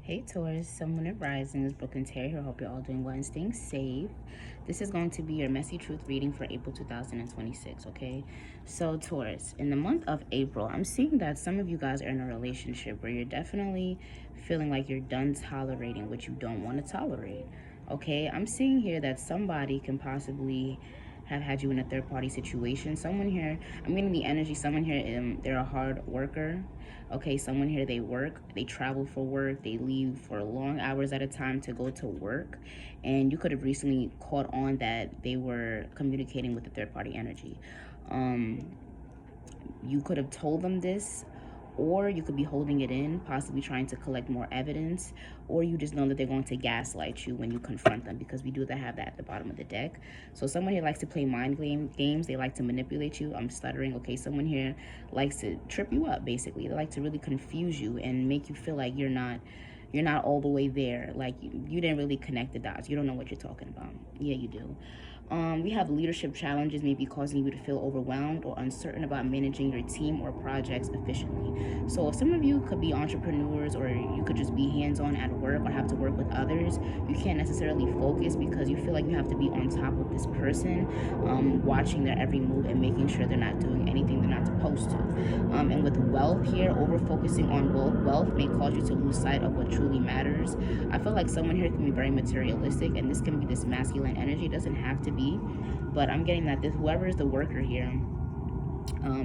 Hey Taurus, Sun, Moon, and Rising is Brooklyn Terry here. Hope you're all doing well and staying safe. This is going to be your Messy Truth reading for April 2026, okay? So Taurus, in the month of April, I'm seeing that some of you guys are in a relationship where you're definitely feeling like you're done tolerating what you don't want to tolerate, okay? I'm seeing here that somebody can possibly have had you in a third party situation. Someone here, I'm getting the energy, someone here, they're a hard worker. Okay, someone here, they work, they travel for work, they leave for long hours at a time to go to work. And you could have recently caught on that they were communicating with the third party energy. You could have told them this, or you could be holding it in, possibly trying to collect more evidence, or you just know that they're going to gaslight you when you confront them, because we do have that at the bottom of the deck. So someone here likes to play mind games. They like to manipulate you. I'm stuttering. Okay, someone here likes to trip you up, basically. They like to really confuse you and make you feel like you're not all the way there. Like you didn't really connect the dots. You don't know what you're talking about. Yeah, you do. We have leadership challenges maybe causing you to feel overwhelmed or uncertain about managing your team or projects efficiently. So some of you could be entrepreneurs, or you could just be hands-on at work or have to work with others. You can't necessarily focus because you feel like you have to be on top of this person, watching their every move and making sure they're not doing anything they're not supposed to. And with wealth here, over focusing on wealth may cause you to lose sight of what truly matters. I feel like someone here can be very materialistic, and this can be this masculine energy. It doesn't have to be, but I'm getting that this whoever is the worker here,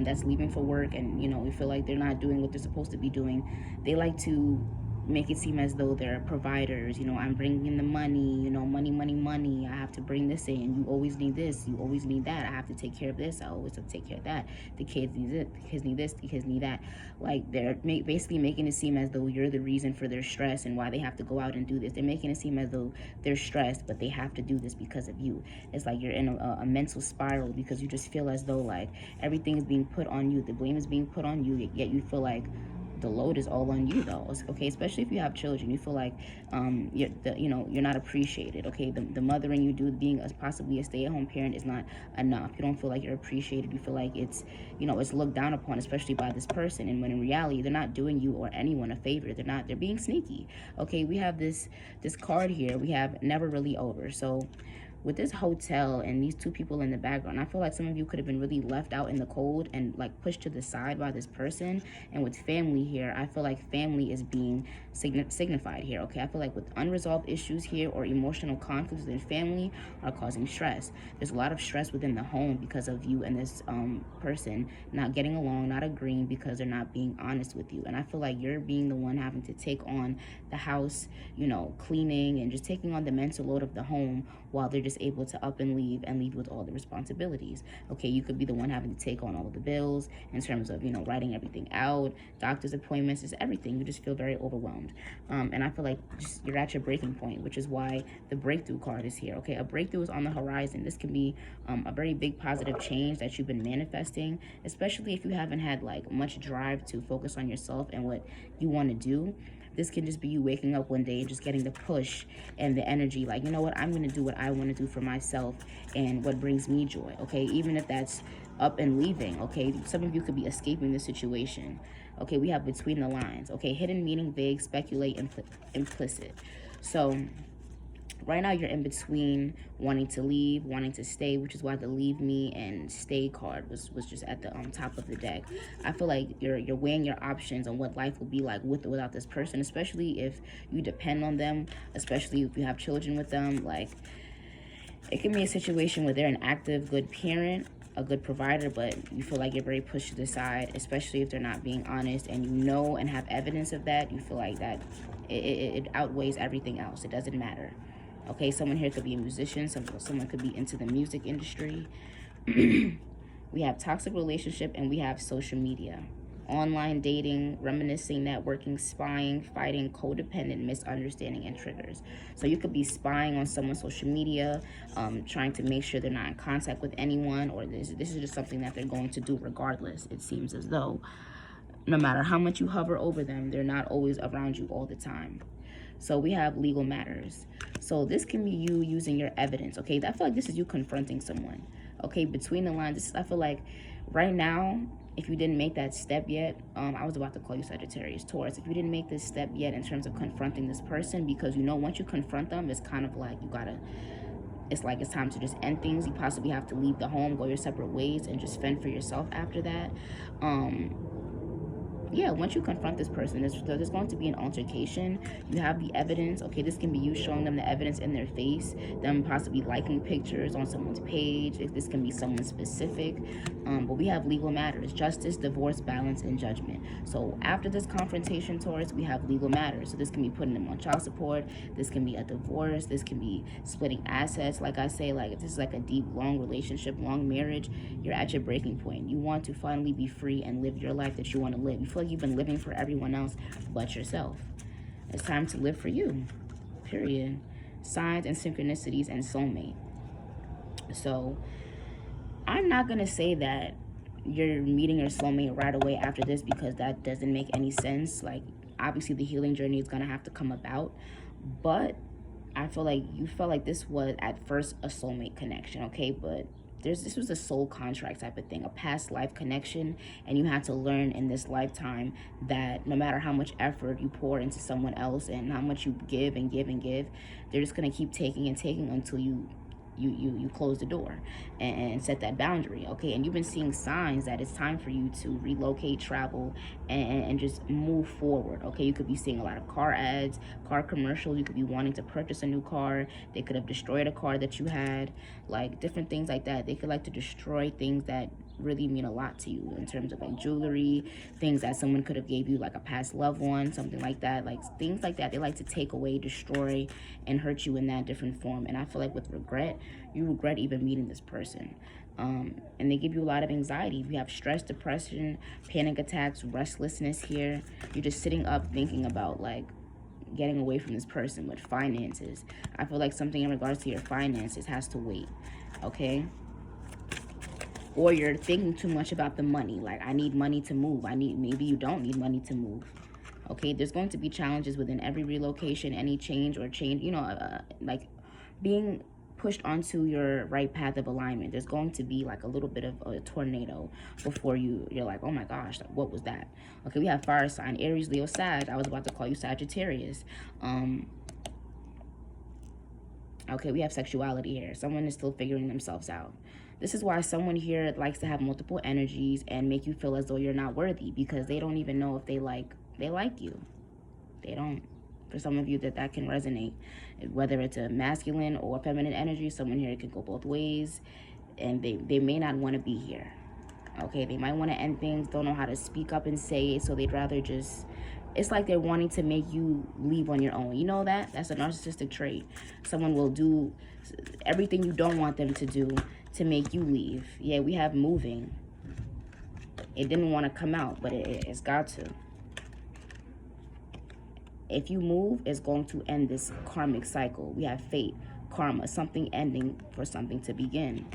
that's leaving for work, and you feel like they're not doing what they're supposed to be doing. They like to make it seem as though they're providers. I'm bringing in the money, money, money, money. I have to bring this in. You always need this. You always need that. I have to take care of this. I always have to take care of that. The kids need it. The kids need this. The kids need that. Like they're basically making it seem as though you're the reason for their stress and why they have to go out and do this. They're making it seem as though they're stressed, but they have to do this because of you. It's like you're in a mental spiral because you just feel as though like everything is being put on you. The blame is being put on you, yet you feel like the load is all on you though. Okay, especially if you have children, you feel like you're not appreciated. Okay, the mothering you do, being possibly a stay-at-home parent, is not enough. You don't feel like you're appreciated. You feel like it's looked down upon, especially by this person, and when in reality they're not doing you or anyone a favor. They're being sneaky. Okay, we have this card here. We have never really over. So with this hotel and these two people in the background, I feel like some of you could have been really left out in the cold and like pushed to the side by this person. And with family here, I feel like family is being signified here. Okay, I feel like with unresolved issues here or emotional conflicts within family are causing stress. There's a lot of stress within the home because of you and this person not getting along, not agreeing, because they're not being honest with you. And I feel like you're being the one having to take on the house, cleaning and just taking on the mental load of the home, while they're just able to up and leave with all the responsibilities. Okay, you could be the one having to take on all of the bills in terms of writing everything out, doctor's appointments, is everything. You just feel very overwhelmed, and I feel like you're at your breaking point, which is why the breakthrough card is here. Okay, a breakthrough is on the horizon. This can be a very big positive change that you've been manifesting, especially if you haven't had like much drive to focus on yourself and what you want to do. This can just be you waking up one day and just getting the push and the energy, like, you know what, I'm going to do what I want to do for myself and what brings me joy. Okay, even if that's up and leaving. Okay, some of you could be escaping the situation. Okay, we have between the lines. Okay, hidden meaning, vague, speculate, implicit. So right now you're in between wanting to leave, wanting to stay, which is why the leave me and stay card was just at the top of the deck. I feel like you're weighing your options on what life will be like with or without this person, especially if you depend on them, especially if you have children with them. Like, it can be a situation where they're an active, good parent, a good provider, but you feel like you're very pushed to the side, especially if they're not being honest, and and have evidence of that. You feel like that it outweighs everything else. It doesn't matter. Okay, someone here could be a musician. Someone could be into the music industry. We have toxic relationship, and we have social media. Online dating, reminiscing, networking, spying, fighting, codependent, misunderstanding, and triggers. So you could be spying on someone's social media, trying to make sure they're not in contact with anyone, or this is just something that they're going to do regardless. It seems as though no matter how much you hover over them, they're not always around you all the time. So we have legal matters. So this can be you using your evidence. Okay, I feel like this is you confronting someone. Okay, between the lines, I feel like right now if you didn't make that step yet, I was about to call you Sagittarius, Taurus. If you didn't make this step yet in terms of confronting this person, because you know once you confront them, it's kind of like you gotta, it's like it's time to just end things. You possibly have to leave the home, go your separate ways, and just fend for yourself after that. Yeah, once you confront this person, there's going to be an altercation. You have the evidence. Okay, this can be you showing them the evidence in their face, them possibly liking pictures on someone's page. This can be someone specific. But we have legal matters: justice, divorce, balance, and judgment. So after this confrontation, Taurus, we have legal matters. So this can be putting them on child support. This can be a divorce. This can be splitting assets. Like I say, like if this is like a deep, long relationship, long marriage, you're at your breaking point. You want to finally be free and live your life that you want to live. You feel like you've been living for everyone else but yourself. It's time to live for you, period. Signs and synchronicities and soulmate. So I'm not going to say that you're meeting your soulmate right away after this, because that doesn't make any sense. Like, obviously the healing journey is going to have to come about, but I feel like you felt like this was at first a soulmate connection, okay? But this was a soul contract type of thing, a past life connection, and you have to learn in this lifetime that no matter how much effort you pour into someone else and how much you give and give and give, they're just going to keep taking and taking until you close the door and set that boundary, okay? And you've been seeing signs that it's time for you to relocate, travel, and just move forward, okay? You could be seeing a lot of car ads, car commercials. You could be wanting to purchase a new car. They could have destroyed a car that you had, like different things like that. They could like to destroy things that really mean a lot to you in terms of like jewelry, things that someone could have gave you, like a past loved one, something like that, like things like that. They like to take away, destroy, and hurt you in that different form. And I feel like with regret, you regret even meeting this person. And they give you a lot of anxiety. You have stress, depression, panic attacks, restlessness here. You're just sitting up thinking about like getting away from this person. With finances, I feel like something in regards to your finances has to wait, okay? Or you're thinking too much about the money. Like, I need money to move. Maybe you don't need money to move. Okay, there's going to be challenges within every relocation, any change, you know, like being pushed onto your right path of alignment. There's going to be like a little bit of a tornado before you're like, oh my gosh, what was that? Okay, we have fire sign, Aries, Leo, Sag. I was about to call you Sagittarius. Okay, we have sexuality here. Someone is still figuring themselves out. This is why someone here likes to have multiple energies and make you feel as though you're not worthy, because they don't even know if they like you. They don't. For some of you that can resonate, whether it's a masculine or feminine energy, someone here can go both ways, and they may not want to be here. Okay, they might want to end things, don't know how to speak up and say it, so they'd rather just, it's like they're wanting to make you leave on your own. You know that? That's a narcissistic trait. Someone will do everything you don't want them to do to make you leave. Yeah, we have moving. It didn't want to come out, but it's got to. If you move, it's going to end this karmic cycle. We have fate, karma, something ending for something to begin.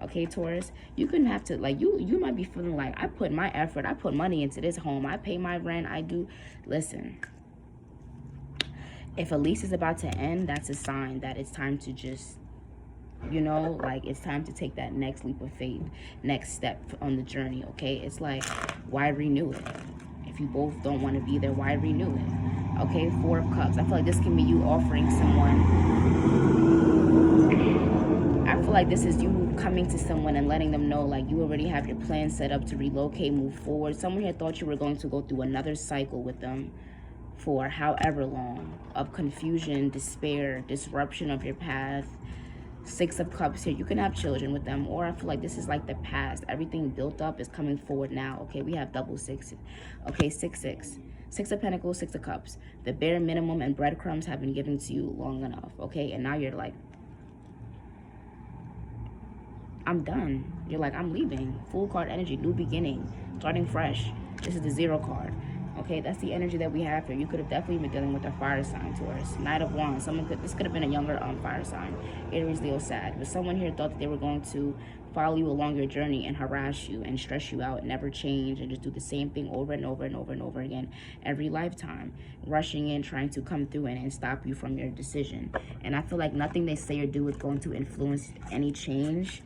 Okay, Taurus, you couldn't have to, like, you might be feeling like, I put my effort, I put money into this home, I pay my rent, I do. Listen, if a lease is about to end, that's a sign that it's time to just, you know, like, it's time to take that next leap of faith, next step on the journey, okay? It's like, why renew it? If you both don't want to be there, why renew it? Okay, Four of Cups. I feel like this can be you offering someone. I feel like this is you coming to someone and letting them know, like, you already have your plan set up to relocate, move forward. Someone here thought you were going to go through another cycle with them for however long, of confusion, despair, disruption of your path. Six of Cups here. You can have children with them, or I feel like this is like the past. Everything built up is coming forward now. Okay, we have double sixes. Okay, 6-6. Six of Pentacles, Six of Cups. The bare minimum and breadcrumbs have been given to you long enough. Okay, and now you're like, I'm done. You're like, I'm leaving. Full card energy, new beginning, starting fresh. This is the Zero card. Okay, that's the energy that we have here. You could have definitely been dealing with a fire sign, Taurus. Knight of Wands. This could have been a younger fire sign. Aries, Leo, Sag. But someone here thought that they were going to follow you along your journey and harass you and stress you out, never change, and just do the same thing over and over and over and over again every lifetime. Rushing in, trying to come through and stop you from your decision. And I feel like nothing they say or do is going to influence any change.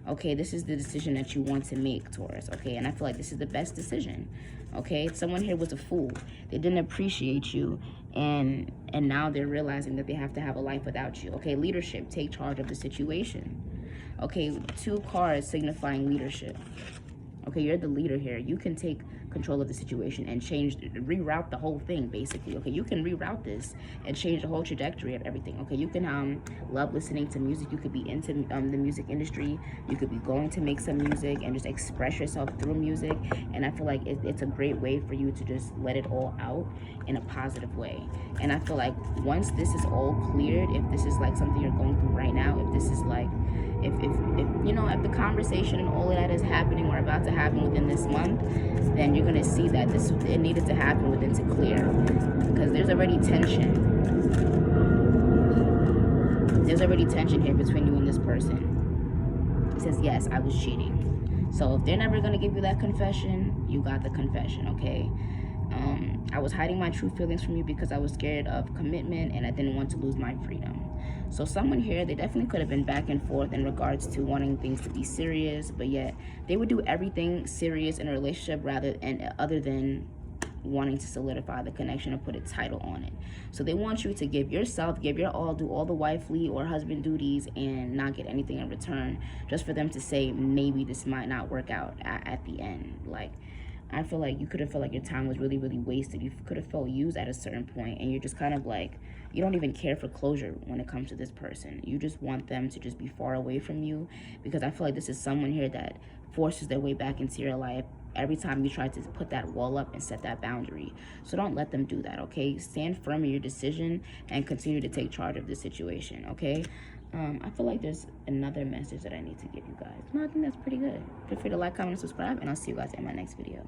Okay, this is the decision that you want to make, Taurus. Okay, and I feel like this is the best decision. Okay, someone here was a fool. They didn't appreciate you, and now they're realizing that they have to have a life without you. Okay, leadership, take charge of the situation. Okay, 2 cards signifying leadership. Okay, you're the leader here. You can take control of the situation and reroute the whole thing, basically. Okay, you can reroute this and change the whole trajectory of everything. Okay, you can love listening to music. You could be into the music industry. You could be going to make some music and just express yourself through music. And I feel like it's a great way for you to just let it all out in a positive way. And I feel like once this is all cleared, if this is like something you're going through right now, if this is like if you know, if the conversation and all of that is happening or about to happen within this month, then you're going to see that it needed to happen within to clear, because there's already tension here between you and this person. It says, yes, I was cheating. So if they're never going to give you that confession, you got the confession. Okay, I was hiding my true feelings from you because I was scared of commitment and I didn't want to lose my freedom. So someone here, they definitely could have been back and forth in regards to wanting things to be serious, but yet they would do everything serious in a relationship other than wanting to solidify the connection and put a title on it. So they want you to give yourself, give your all, do all the wifely or husband duties and not get anything in return, just for them to say maybe this might not work out at the end. Like, I feel like you could have felt like your time was really, really wasted. You could have felt used at a certain point, and you're just kind of like, you don't even care for closure when it comes to this person. You just want them to just be far away from you, because I feel like this is someone here that forces their way back into your life every time you try to put that wall up and set that boundary. So don't let them do that, okay? Stand firm in your decision and continue to take charge of the situation, okay? I feel like there's another message that I need to give you guys. No, I think that's pretty good. Feel free to like, comment, and subscribe, and I'll see you guys in my next video.